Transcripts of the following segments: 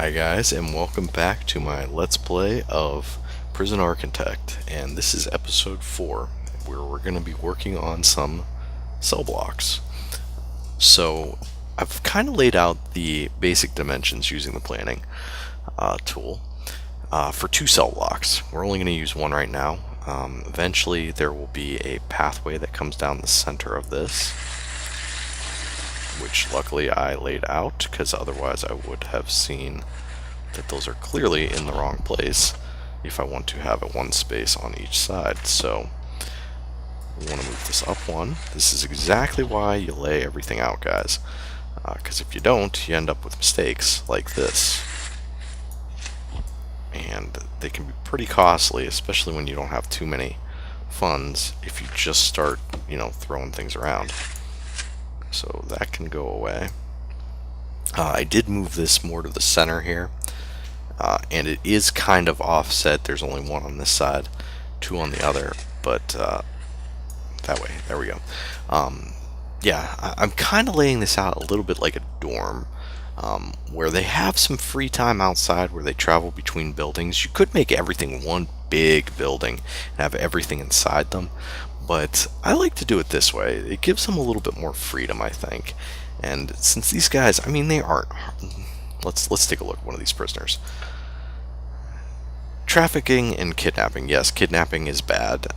Hi guys, and welcome back to my Let's Play of Prison Architect, and this is episode 4, where we're going to be working on some cell blocks. So, I've kind of laid out the basic dimensions using the planning tool for 2 cell blocks. We're only going to use one right now. Eventually, there will be a pathway that comes down the center of this, which luckily I laid out, because otherwise I would have seen that those are clearly in the wrong place if I want to have it one space on each side. So we want to move this up one. This is exactly why you lay everything out, guys, because if you don't, you end up with mistakes like this, and they can be pretty costly, especially when you don't have too many funds if you just start, throwing things around. So that can go away. I did move this more to the center here, and it is kind of offset. There's only one on this side, 2 on the other, but that way, there we go. Yeah, I'm kind of laying this out a little bit like a dorm, where they have some free time outside where they travel between buildings. You could make everything one big building and have everything inside them, but I like to do it this way. It gives them a little bit more freedom, I think. And since these guys, I mean, they aren't. Let's take a look at one of these prisoners. Trafficking and kidnapping. Yes, kidnapping is bad.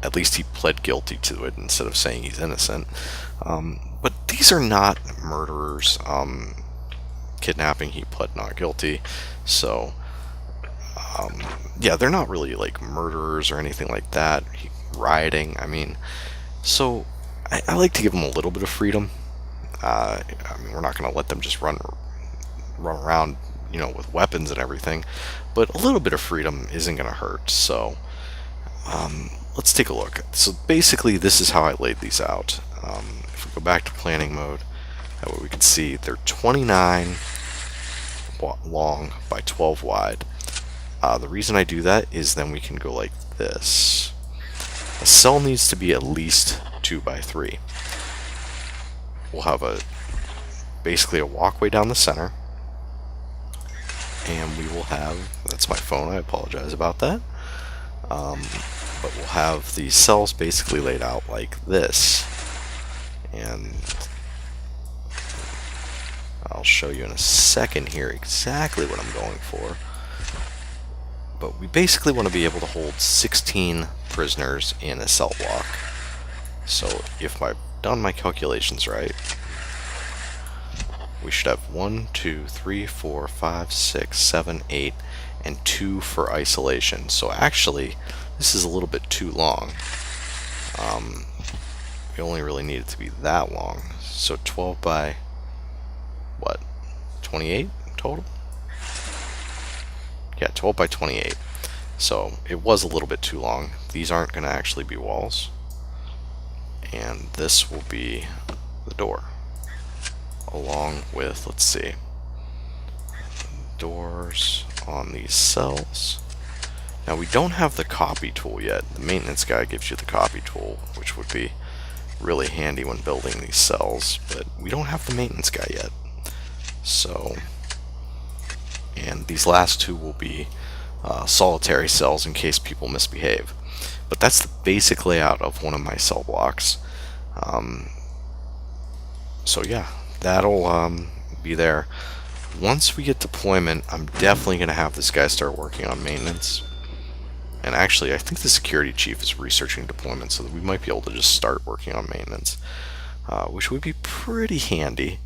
At least he pled guilty to it instead of saying he's innocent. But these are not murderers. Kidnapping, he pled not guilty. So, yeah, they're not really like murderers or anything like that. Rioting, I mean. So, I like to give them a little bit of freedom. I mean, we're not going to let them just run around, with weapons and everything, but a little bit of freedom isn't going to hurt. So let's take a look. So basically, this is how I laid these out. If we go back to planning mode, that way we can see they're 29 long by 12 wide. The reason I do that is then we can go like this. A cell needs to be at least 2 by 3. We'll have basically a walkway down the center, and we will have, that's my phone, I apologize about that, but we'll have the cells basically laid out like this, and I'll show you in a second here exactly what I'm going for. But we basically want to be able to hold 16 prisoners in a cell block. So if I've done my calculations right, we should have 1, 2, 3, 4, 5, 6, 7, 8, and 2 for isolation. So actually, this is a little bit too long. We only really need it to be that long. So 12 by, what, 28 total? Yeah, 12 by 28. So it was a little bit too long. These aren't going to actually be walls. And this will be the door, along with, let's see, doors on these cells. Now we don't have the copy tool yet. The maintenance guy gives you the copy tool, which would be really handy when building these cells, but we don't have the maintenance guy yet. So, and these last 2 will be solitary cells in case people misbehave. But that's the basic layout of one of my cell blocks. So yeah, that'll be there. Once we get deployment, I'm definitely going to have this guy start working on maintenance. And actually, I think the security chief is researching deployment, so that we might be able to just start working on maintenance, which would be pretty handy.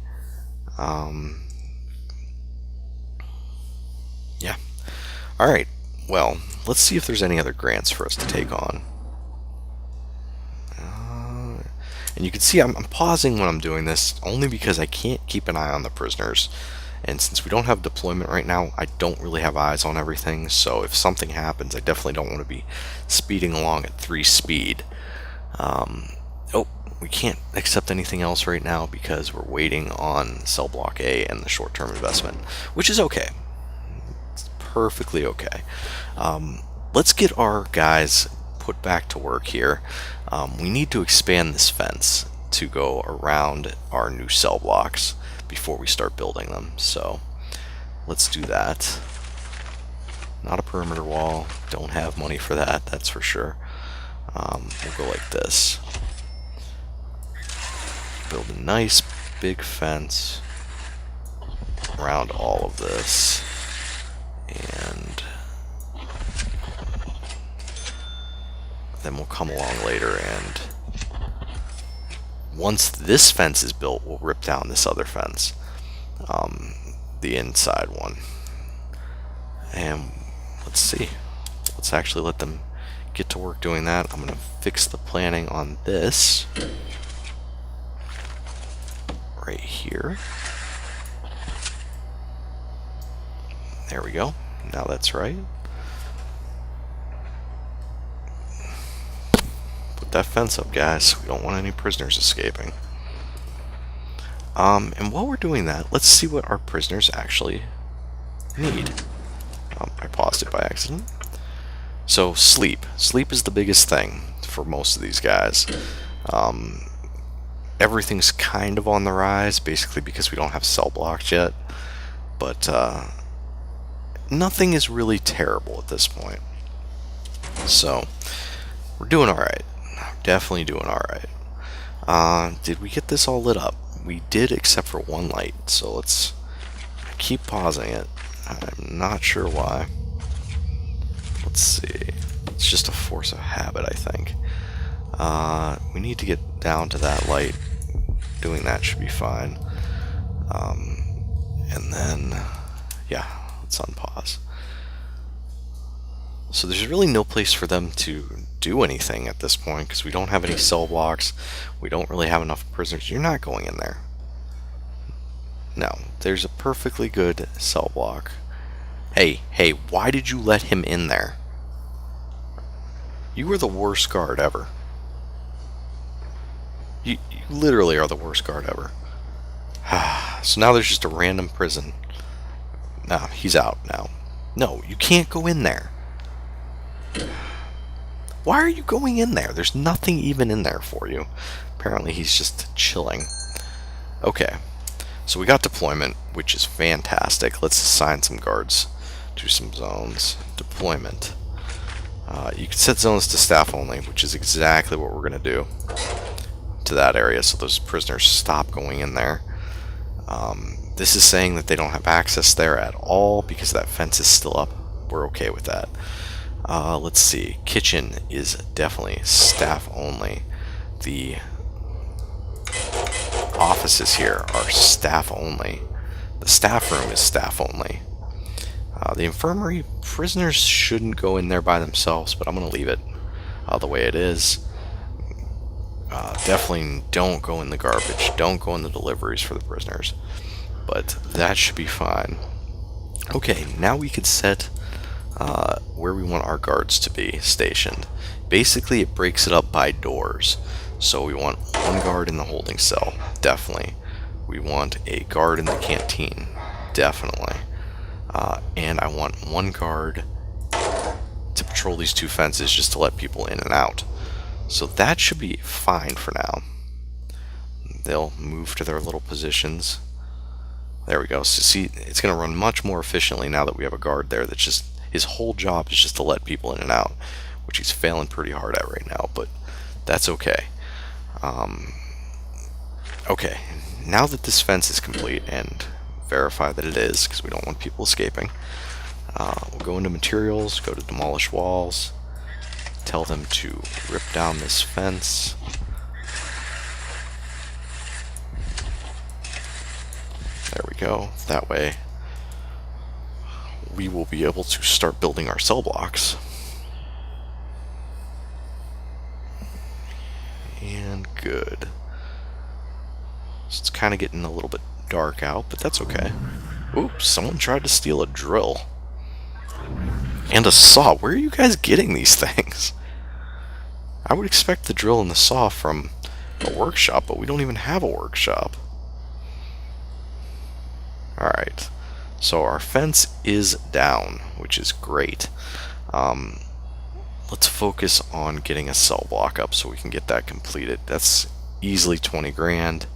Yeah. Alright, well, let's see if there's any other grants for us to take on. And you can see I'm pausing when I'm doing this only because I can't keep an eye on the prisoners. And since we don't have deployment right now, I don't really have eyes on everything. So if something happens, I definitely don't want to be speeding along at 3 speed. Oh, we can't accept anything else right now because we're waiting on cell block A and the short-term investment, which is okay. It's perfectly okay. Let's get our guys put back to work here. We need to expand this fence to go around our new cell blocks before we start building them. So Let's do that. Not a perimeter wall. Don't have money for that, that's for sure. We'll go like this. Build a nice big fence around all of this. And then we'll come along later, and once this fence is built, we'll rip down this other fence, the inside one. And let's see. Let's actually let them get to work doing that. I'm going to fix the planning on this right here. There we go. Now that's right. Put that fence up, guys. We don't want any prisoners escaping. And while we're doing that, let's see what our prisoners actually need. I paused it by accident. So sleep. Sleep is the biggest thing for most of these guys. Everything's kind of on the rise, basically because we don't have cell blocks yet. But nothing is really terrible at this point. So we're doing alright. Definitely doing alright. Did we get this all lit up? We did, except for one light. So let's keep pausing it. I'm not sure why. Let's see. It's just a force of habit, I think. We need to get down to that light. Doing that should be fine. And then, yeah, let's unpause. So there's really no place for them to do anything at this point, because we don't have any cell blocks. We don't really have enough prisoners. You're not going in there. No, there's a perfectly good cell block. Hey, why did you let him in there? You were the worst guard ever. You literally are the worst guard ever. So now there's just a random prison. Nah, he's out now. No, you can't go in there. Why are you going in there? There's nothing even in there for you. Apparently he's just chilling. Okay, so we got deployment, which is fantastic. Let's assign some guards to some zones. Deployment. You can set zones to staff only, which is exactly what we're going to do to that area, so those prisoners stop going in there. This is saying that they don't have access there at all because that fence is still up. We're okay with that. Let's see. Kitchen is definitely staff only. The offices here are staff only. The staff room is staff only. The infirmary, prisoners shouldn't go in there by themselves, but I'm going to leave it the way it is. Definitely don't go in the garbage. Don't go in the deliveries for the prisoners. But that should be fine. Okay, now we could set where we want our guards to be stationed. Basically, it breaks it up by doors. So we want one guard in the holding cell, definitely. We want a guard in the canteen, definitely. And I want one guard to patrol these two fences just to let people in and out. So that should be fine for now. They'll move to their little positions. There we go. So see, it's going to run much more efficiently now that we have a guard there that's just, his whole job is just to let people in and out, which he's failing pretty hard at right now, but that's okay. Okay, now that this fence is complete, and verify that it is, because we don't want people escaping, we'll go into materials, go to demolish walls, tell them to rip down this fence. There we go. That way we will be able to start building our cell blocks. And good. So it's kind of getting a little bit dark out, but that's okay. Oops, someone tried to steal a drill. And a saw. Where are you guys getting these things? I would expect the drill and the saw from a workshop, but we don't even have a workshop. Alright, so our fence is down, which is great. Let's focus on getting a cell block up so we can get that completed. That's easily 20 grand.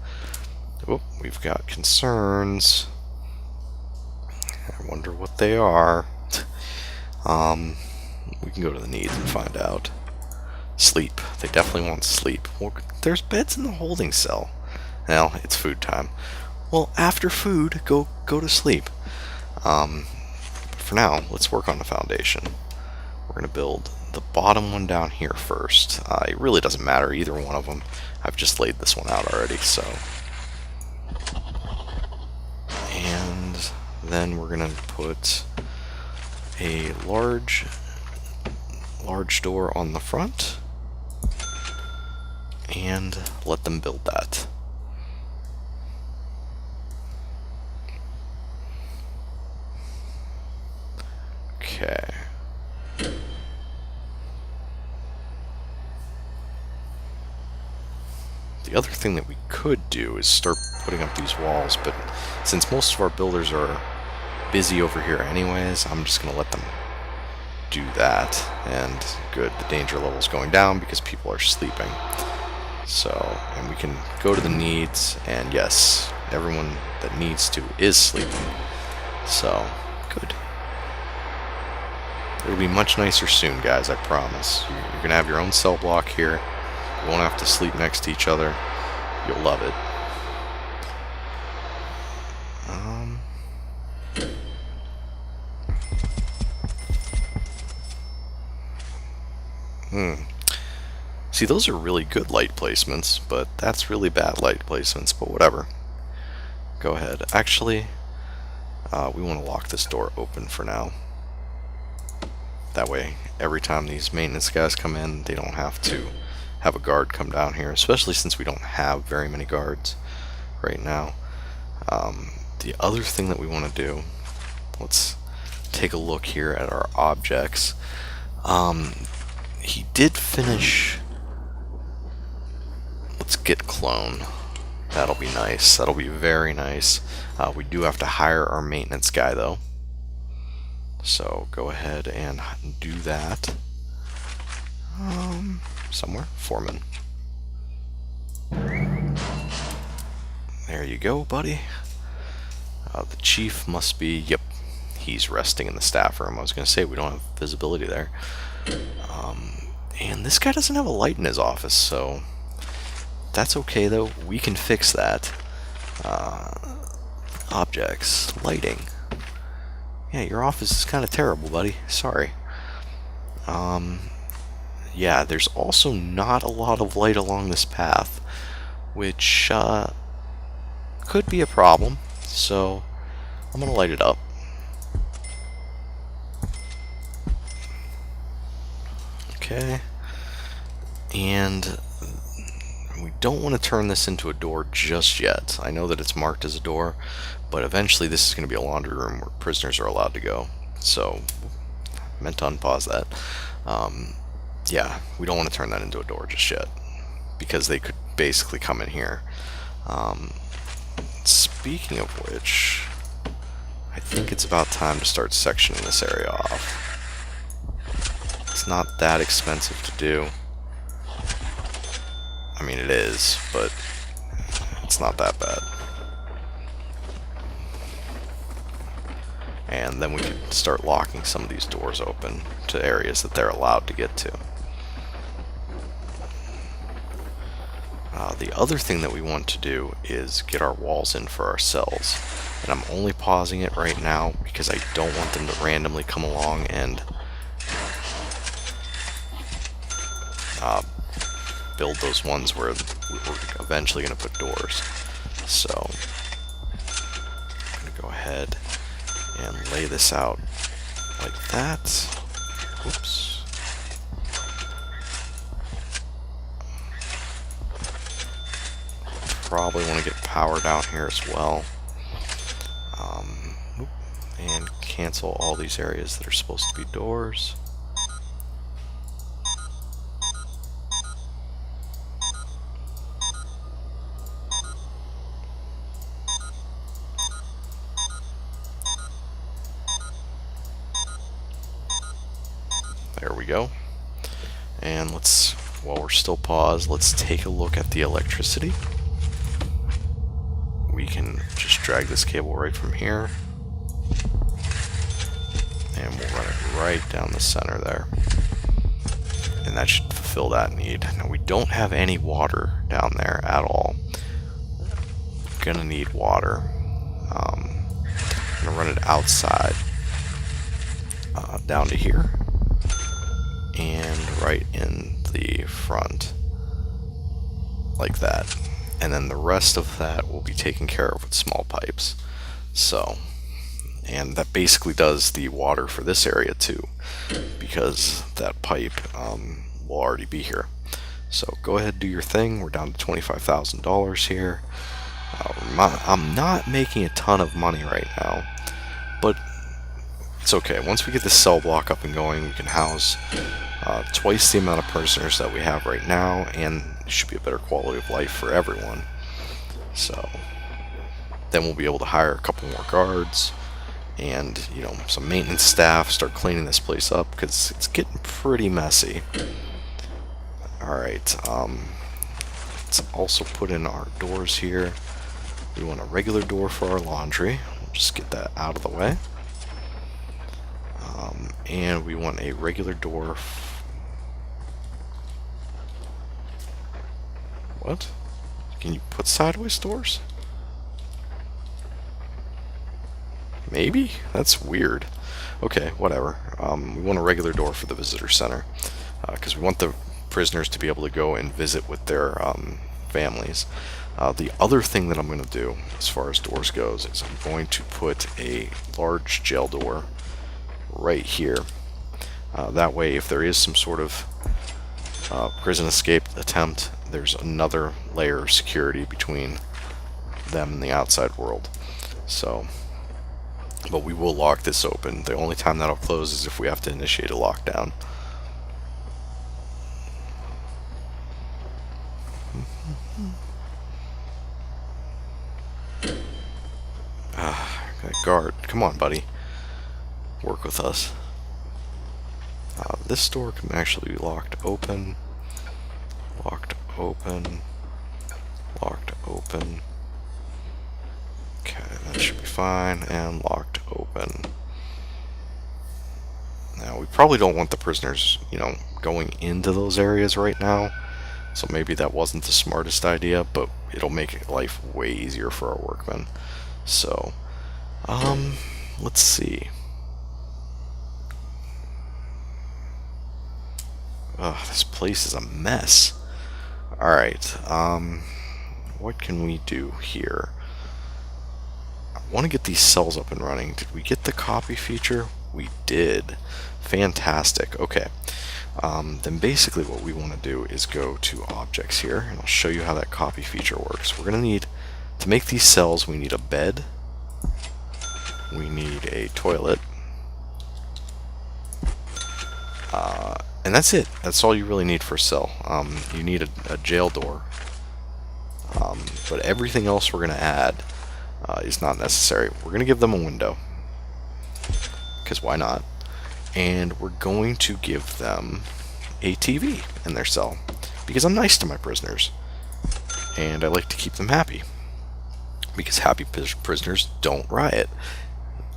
Oh, we've got concerns. I wonder what they are. Um, we can go to the needs and find out. Sleep. They definitely want sleep. Well, there's beds in the holding cell. Well, it's food time. Well, after food, go to sleep. But for now, let's work on the foundation. We're going to build the bottom one down here first. It really doesn't matter, either one of them. I've just laid this one out already, so. And then we're going to put a large door on the front and let them build that. Okay. The other thing that we could do is start putting up these walls, but since most of our builders are busy over here anyways, I'm just going to let them do that. And good, the danger level is going down because people are sleeping. So, and we can go to the needs, and yes, everyone that needs to is sleeping. So, good. It'll be much nicer soon, guys, I promise. You're going to have your own cell block here. You won't have to sleep next to each other. You'll love it. See, those are really good light placements, but that's really bad light placements, but whatever. Go ahead. Actually, we want to lock this door open for now. That way, every time these maintenance guys come in, they don't have to have a guard come down here, especially since we don't have very many guards right now. The other thing that we want to do, let's take a look here at our objects. He did finish. Let's get clone. That'll be nice. That'll be very nice. We do have to hire our maintenance guy though. So go ahead and do that. Somewhere. Foreman. There you go, buddy. The chief must be, yep, he's resting in the staff room. I was going to say we don't have visibility there. And this guy doesn't have a light in his office, so that's okay though. We can fix that. Objects, lighting. Yeah, your office is kind of terrible, buddy. Sorry. Yeah, there's also not a lot of light along this path, which could be a problem. So I'm gonna light it up. Okay. And we don't want to turn this into a door just yet. I know that it's marked as a door, but eventually this is going to be a laundry room where prisoners are allowed to go. So, I meant to unpause that. Yeah, we don't want to turn that into a door just yet, because they could basically come in here. Speaking of which, I think it's about time to start sectioning this area off. It's not that expensive to do. I mean, it is, but it's not that bad. And then we can start locking some of these doors open to areas that they're allowed to get to. The other thing that we want to do is get our walls in for our cells. And I'm only pausing it right now because I don't want them to randomly come along and build those ones where we're eventually going to put doors. So I'm going to go ahead and lay this out like that. Oops. Probably want to get power down here as well. And cancel all these areas that are supposed to be doors. There we go. And let's, while we're still paused, let's take a look at the electricity. We can just drag this cable right from here and we'll run it right down the center there. And that should fulfill that need. Now we don't have any water down there at all. Gonna need water. I'm gonna run it outside down to here and right in the front like that, and then the rest of that will be taken care of with small pipes. So, and that basically does the water for this area too, because that pipe will already be here. So go ahead and do your thing. We're down to $25,000 here. I'm not making a ton of money right now, but it's okay. Once we get this cell block up and going, we can house twice the amount of prisoners that we have right now, and it should be a better quality of life for everyone. So then we'll be able to hire a couple more guards and, you know, some maintenance staff, start cleaning this place up because it's getting pretty messy. Alright, let's also put in our doors here. We want a regular door for our laundry. We'll just get that out of the way. And we want a regular door. What? Can you put sideways doors? Maybe? That's weird. Okay, whatever. We want a regular door for the visitor center because we want the prisoners to be able to go and visit with their families. The other thing that I'm going to do as far as doors goes is I'm going to put a large jail door right here. That way, if there is some sort of prison escape attempt, there's another layer of security between them and the outside world. So, but we will lock this open. The only time that'll close is if we have to initiate a lockdown. Guard, come on, buddy. Work with us. This door can actually be locked open. Locked open. Locked open. Okay, that should be fine. And locked open. Now, we probably don't want the prisoners, you know, going into those areas right now. So maybe that wasn't the smartest idea, but it'll make life way easier for our workmen. So, let's see. This place is a mess. Alright, what can we do here? I want to get these cells up and running. Did we get the copy feature? We did. Fantastic. Okay. Then basically what we want to do is go to objects here, and I'll show you how that copy feature works. We're going to need, to make these cells, we need a bed, we need a toilet, and that's it. That's all you really need for a cell. You need a jail door, but everything else we're going to add is not necessary. We're going to give them a window, because why not? And we're going to give them a TV in their cell, because I'm nice to my prisoners, and I like to keep them happy, because happy prisoners don't riot.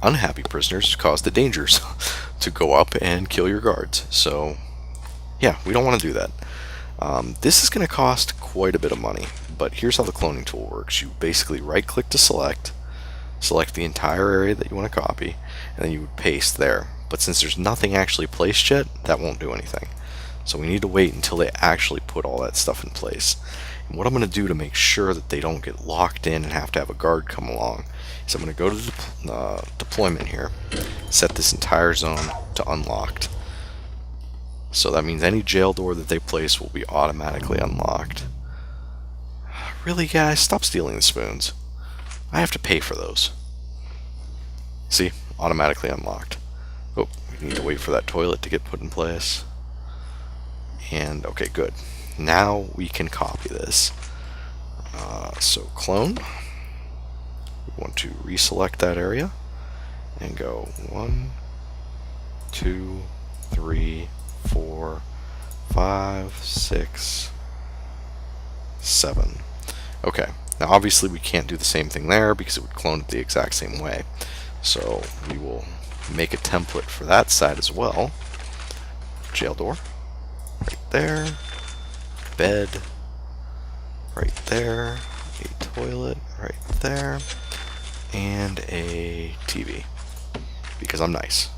Unhappy prisoners cause the dangers to go up and kill your guards. So yeah, we don't want to do that. This is going to cost quite a bit of money, but here's how the cloning tool works. You basically right click to select the entire area that you want to copy, and then you would paste there. But since there's nothing actually placed yet, that won't do anything. So we need to wait until they actually put all that stuff in place. And what I'm going to do to make sure that they don't get locked in and have to have a guard come along is I'm going to go to deployment here, set this entire zone to unlocked. So that means any jail door that they place will be automatically unlocked. Really, guys? Stop stealing the spoons. I have to pay for those. See? Automatically unlocked. Oh, we need to wait for that toilet to get put in place. And, okay, good. Now we can copy this. So clone. We want to reselect that area and go 1, 2, 3, 4, 5, 6, 7. Okay, now obviously we can't do the same thing there because it would clone it the exact same way. So we will make a template for that side as well. Jail door, right there. Bed, right there. A toilet, right there. And a TV. Because I'm nice.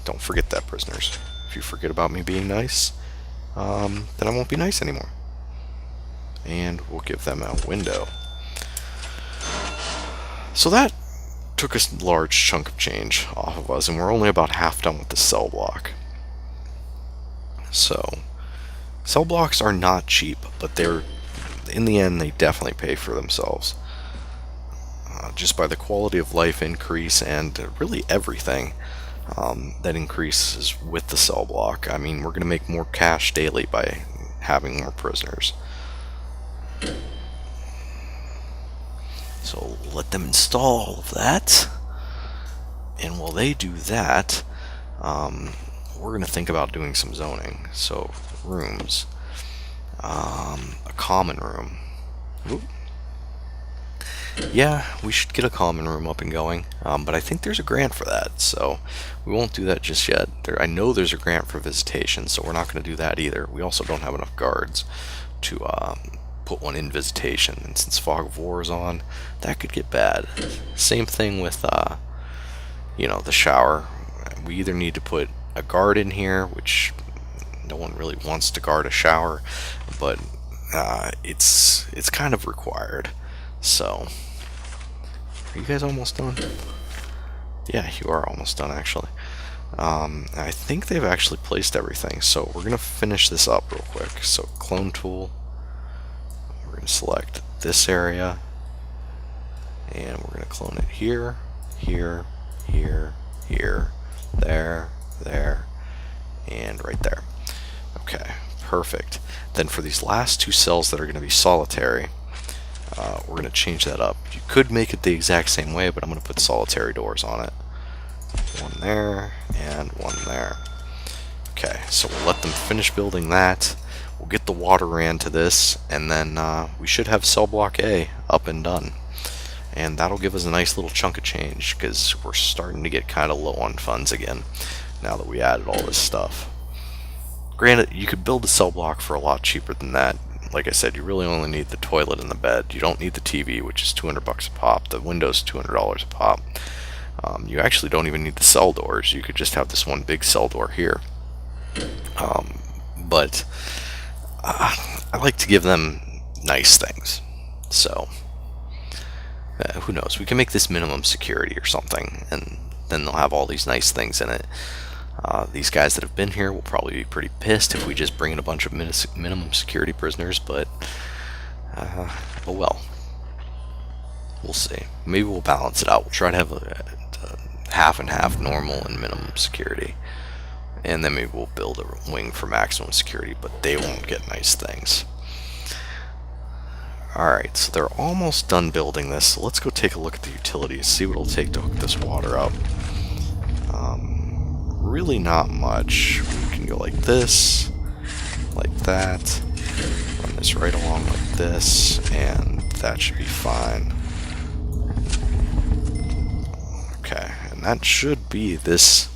Don't forget that, prisoners. If you forget about me being nice, then I won't be nice anymore. And we'll give them a window. So that took a large chunk of change off of us, and we're only about half done with the cell block. So, cell blocks are not cheap, but they're, in the end, they definitely pay for themselves. Just by the quality of life increase and really everything that increases with the cell block. I mean, we're going to make more cash daily by having more prisoners. So let them install all of that. And while they do that, we're going to think about doing some zoning. So rooms, a common room. Oop. Yeah, we should get a common room up and going, but I think there's a grant for that, so we won't do that just yet. I know there's a grant for visitation, so we're not going to do that either. We also don't have enough guards to put one in visitation, and since Fog of War is on, that could get bad. Same thing with, the shower. We either need to put a guard in here, which no one really wants to guard a shower, but it's kind of required. So, are you guys almost done? Yeah, you are almost done, actually. I think they've actually placed everything, so we're going to finish this up real quick. So, clone tool, we're going to select this area, and we're going to clone it here, here, here, here, there, and right there. Okay, perfect. Then for these last two cells that are going to be solitary, we're going to change that up. You could make it the exact same way, but I'm going to put solitary doors on it. One there, and one there. Okay, so we'll let them finish building that. We'll get the water ran to this, and then we should have cell block A up and done. And that'll give us a nice little chunk of change, because we're starting to get kind of low on funds again, now that we added all this stuff. Granted, you could build a cell block for a lot cheaper than that. Like I said, you really only need the toilet and the bed. You don't need the TV, which is $200 a pop. The window's $200 a pop. You actually don't even need the cell doors. You could just have this one big cell door here. But I like to give them nice things. So, who knows? We can make this minimum security or something, and then they'll have all these nice things in it. These guys that have been here will probably be pretty pissed if we just bring in a bunch of minimum security prisoners, but oh well. We'll see. Maybe we'll balance it out. We'll try to have a half and half normal and minimum security, and then maybe we'll build a wing for maximum security, but they won't get nice things. Alright, so they're almost done building this, so let's go take a look at the utilities, see what it'll take to hook this water up. Really not much. We can go like this, like that, run this right along like this, and that should be fine. Okay, and that should be this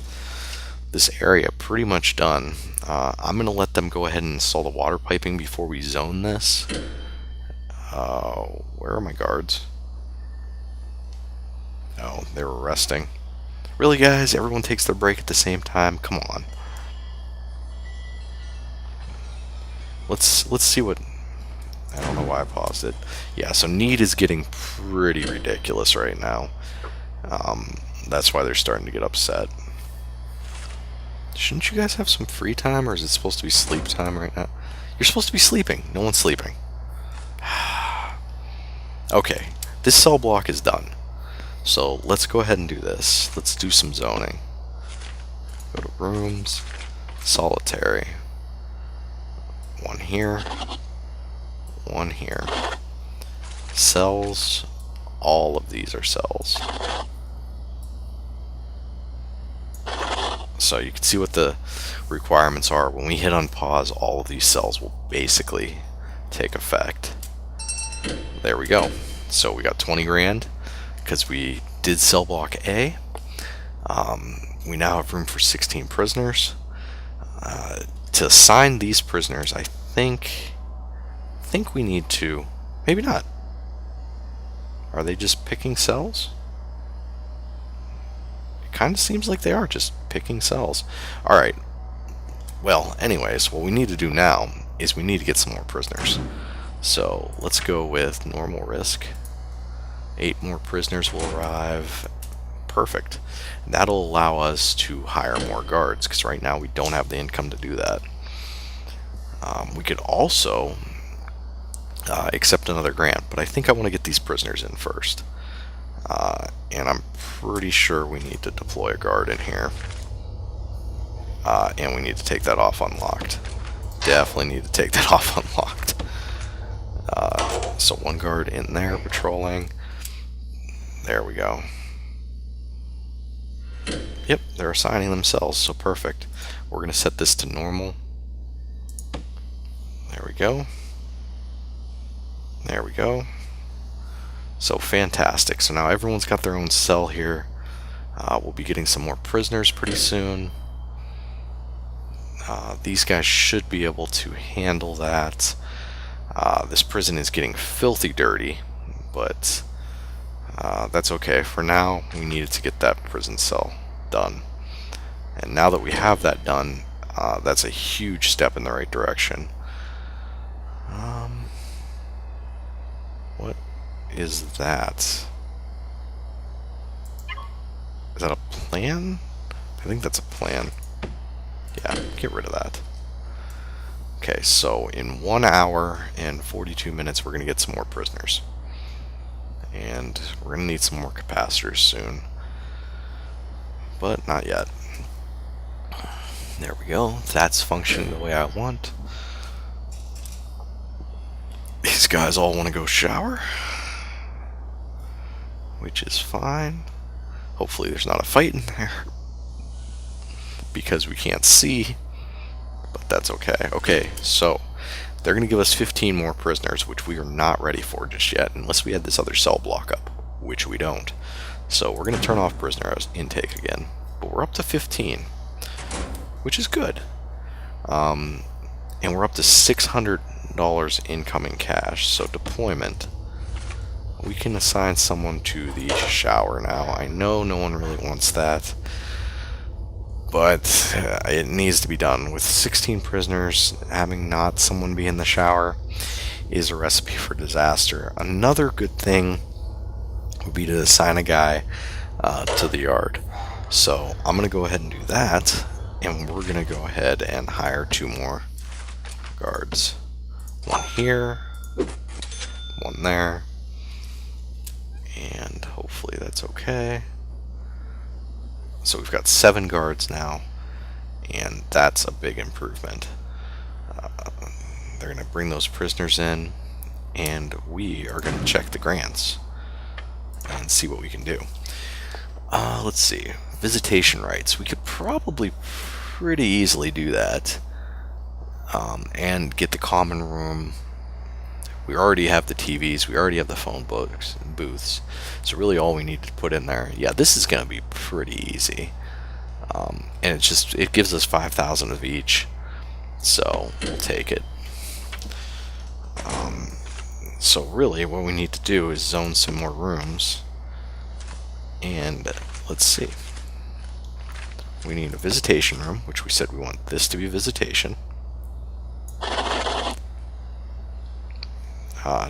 area pretty much done. I'm going to let them go ahead and install the water piping before we zone this. Where are my guards? Oh, they were resting. Really, guys? Everyone takes their break at the same time? Come on. Let's see what... I don't know why I paused it. Yeah, so need is getting pretty ridiculous right now. That's why they're starting to get upset. Shouldn't you guys have some free time, or is it supposed to be sleep time right now? You're supposed to be sleeping. No one's sleeping. Okay, this cell block is done. So let's go ahead and do this. Let's do some zoning. Go to rooms, solitary. One here, one here. Cells, all of these are cells. So you can see what the requirements are. When we hit on pause, all of these cells will basically take effect. There we go. So we got 20 grand because we did cell block A. We now have room for 16 prisoners. To assign these prisoners, I think we need to, maybe not. Are they just picking cells? It kind of seems like they are just picking cells. Alright, well, anyways, what we need to do now is we need to get some more prisoners. So let's go with normal risk. 8 more prisoners will arrive. Perfect. That'll allow us to hire more guards, because right now we don't have the income to do that. We could also accept another grant, but I think I want to get these prisoners in first. And I'm pretty sure we need to deploy a guard in here. And we need to take that off unlocked. Definitely need to take that off unlocked. So 1 guard in there patrolling. There we go. Yep, they're assigning themselves, so perfect. We're going to set this to normal. There we go. There we go. So fantastic. So now everyone's got their own cell here. We'll be getting some more prisoners pretty soon. These guys should be able to handle that. This prison is getting filthy dirty, but that's okay. For now, we needed to get that prison cell done. And now that we have that done, that's a huge step in the right direction. What is that? Is that a plan? I think that's a plan. Yeah, get rid of that. Okay, so in 1 hour and 42 minutes, we're going to get some more prisoners. And we're going to need some more capacitors soon. But not yet. There we go. That's functioning the way I want. These guys all want to go shower, which is fine. Hopefully there's not a fight in there, because we can't see, but that's okay. Okay, so they're going to give us 15 more prisoners, which we are not ready for just yet, unless we had this other cell block up, which we don't. So we're going to turn off prisoner intake again, but we're up to 15, which is good. And we're up to $600 incoming cash. So deployment, we can assign someone to the shower now. I know no one really wants that, but it needs to be done. With 16 prisoners, having not someone be in the shower is a recipe for disaster. Another good thing would be to assign a guy to the yard. So I'm going to go ahead and do that, and we're going to go ahead and hire 2 more guards. 1 here, 1 there, and hopefully that's okay. So we've got 7 guards now, and that's a big improvement. They're going to bring those prisoners in, and we are going to check the grants and see what we can do. Let's see. Visitation rights. We could probably pretty easily do that. And get the common room. We already have the TVs, we already have the phone booths, so really all we need to put in there, yeah, this is going to be pretty easy. And it gives us 5,000 of each, so we'll take it. So really what we need to do is zone some more rooms, and let's see. We need a visitation room, which we said we want this to be visitation.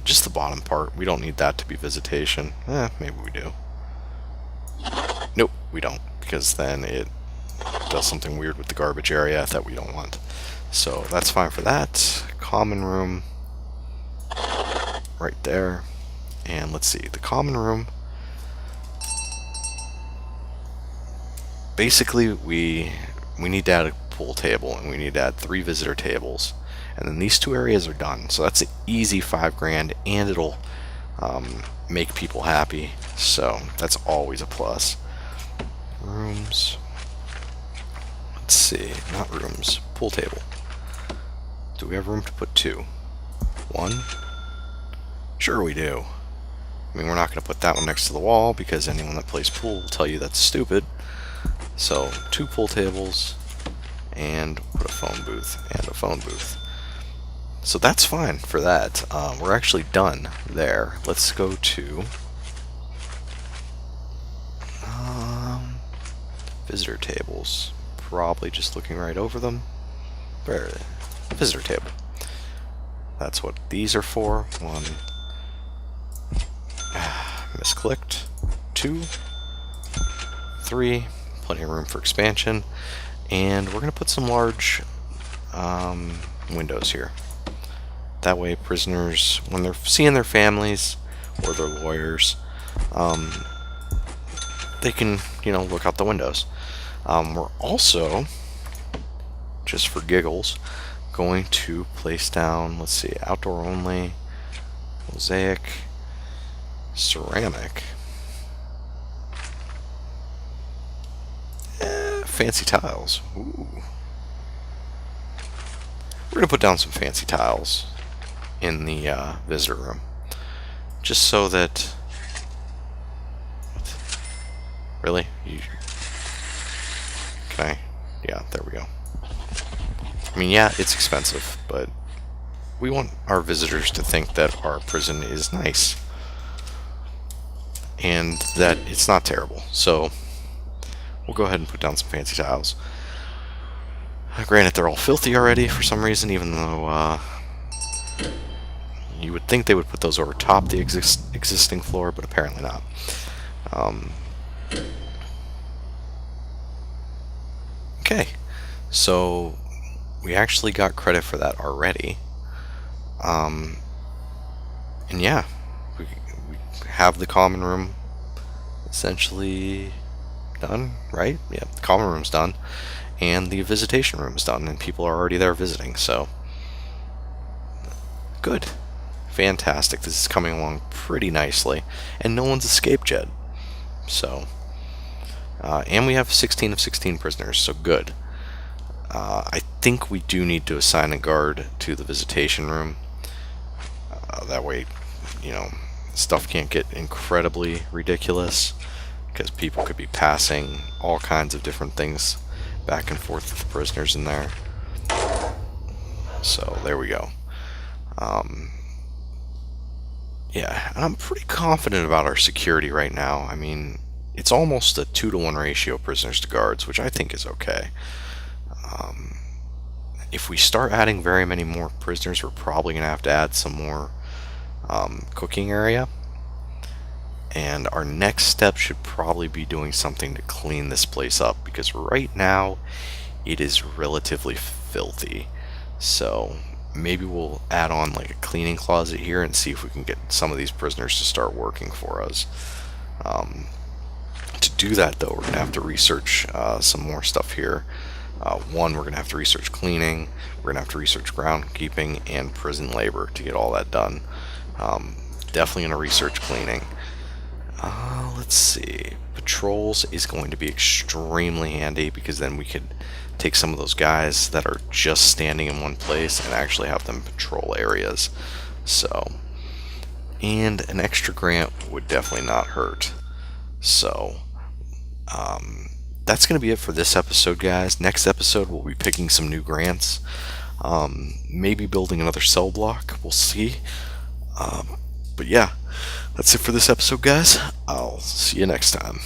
Just the bottom part. We don't need that to be visitation. Maybe we do. Nope, we don't, because then it does something weird with the garbage area that we don't want. So that's fine for that. Common room right there. And let's see, the common room. Basically, we need to add a pool table, and we need to add 3 visitor tables. And then these 2 areas are done. So that's an easy 5 grand, and it'll make people happy. So that's always a plus. Rooms. Let's see, not rooms, pool table. Do we have room to put 2? 1? Sure we do. I mean, we're not going to put that one next to the wall, because anyone that plays pool will tell you that's stupid. So 2 pool tables and put a phone booth and a phone booth. So that's fine for that. We're actually done there. Let's go to visitor tables. Probably just looking right over them. Where? Visitor table. That's what these are for. 1. Misclicked. 2. 3. Plenty of room for expansion. And we're going to put some large windows here. That way prisoners, when they're seeing their families or their lawyers, they can, look out the windows. We're also, just for giggles, going to place down, let's see, outdoor only, mosaic, ceramic, fancy tiles. Ooh. We're going to put down some fancy tiles in the visitor room, just so that... Really? Can I? Yeah, there we go. I mean, yeah, it's expensive, but we want our visitors to think that our prison is nice and that it's not terrible. So we'll go ahead and put down some fancy tiles. Granted, they're all filthy already for some reason, even though you would think they would put those over top the existing floor, but apparently not. Okay, so we actually got credit for that already. And yeah, we have the common room essentially done, right? Yeah, the common room's done, and the visitation room is done, and people are already there visiting, so good. Fantastic. This is coming along pretty nicely, and no one's escaped yet. So, and we have 16 of 16 prisoners, so good. I think we do need to assign a guard to the visitation room. That way, stuff can't get incredibly ridiculous, because people could be passing all kinds of different things back and forth with the prisoners in there. So there we go. Yeah, and I'm pretty confident about our security right now. I mean, it's almost a 2-to-1 ratio prisoners to guards, which I think is okay. If we start adding very many more prisoners, we're probably going to have to add some more cooking area. And our next step should probably be doing something to clean this place up, because right now it is relatively filthy. So maybe we'll add on like a cleaning closet here and see if we can get some of these prisoners to start working for us. To do that, though, we're going to have to research some more stuff here. One, we're going to have to research cleaning, we're going to have to research groundkeeping, and prison labor to get all that done. Definitely going to research cleaning. Let's see. Patrols is going to be extremely handy, because then we could take some of those guys that are just standing in one place and actually have them patrol areas. So, and an extra grant would definitely not hurt. So, that's going to be it for this episode, guys. Next episode, we'll be picking some new grants. Maybe building another cell block. We'll see. But yeah, that's it for this episode, guys. I'll see you next time.